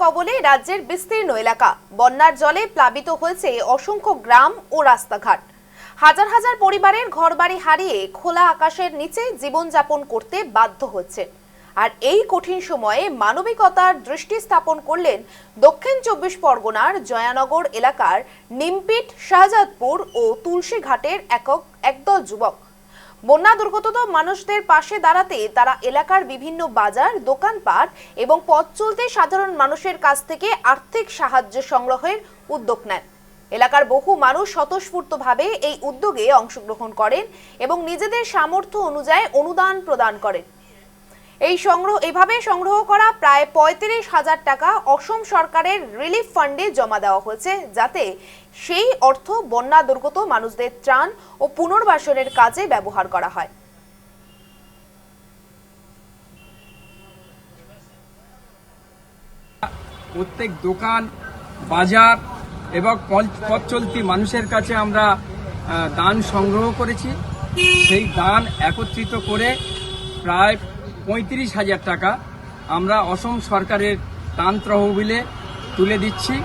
কবলে রাজ্যের বিস্তীর্ণ এলাকা। বন্যার জলে প্লাবিত হয়েছে অসংখ্য গ্রাম ও রাস্তাঘাট। হাজার হাজার পরিবারের ঘরবাড়ি হারিয়ে খোলা আকাশের নিচে জীবনযাপন করতে বাধ্য হচ্ছে। আর এই কঠিন সময়ে মানবিকতার দৃষ্টি স্থাপন করলেন দক্ষিণ 24 পরগনার জয়ানগর এলাকার নিমপিট, শাহজাদপুর ও তুলসীঘাটের একদল যুবক। বন্যা দুর্গত মানুষদের পাশে দাঁড়াতে তারা এলাকার বিভিন্ন বাজার, দোকানপাট এবং পথ চলতে সাধারণ মানুষের কাছ থেকে আর্থিক সাহায্য সংগ্রহের উদ্যোগ নেন। এলাকার বহু মানুষ স্বতঃস্ফূর্তভাবে এই উদ্যোগে অংশগ্রহণ করেন এবং নিজেদের সামর্থ্য অনুযায়ী অনুদান প্রদান করেন। এইভাবে সংগ্রহ করা প্রায় 35,000 টাকা অসম সরকারের রিলিফ ফান্ডে জমা দেওয়া হয়েছে, যাতে সেই অর্থ বন্যা দুর্গত মানুষদের ত্রাণ ও পুনর্বাসনের কাজে ব্যবহার করা হয়। প্রত্যেক দোকান, বাজার এবং পথ চলতি মানুষের কাছে আমরা দান সংগ্রহ করেছি। সেই দান একত্রিত করে প্রায় 35,000 টাকা আমরা অসম সরকারের ত্রাণ তহবিলে তুলে দিচ্ছি।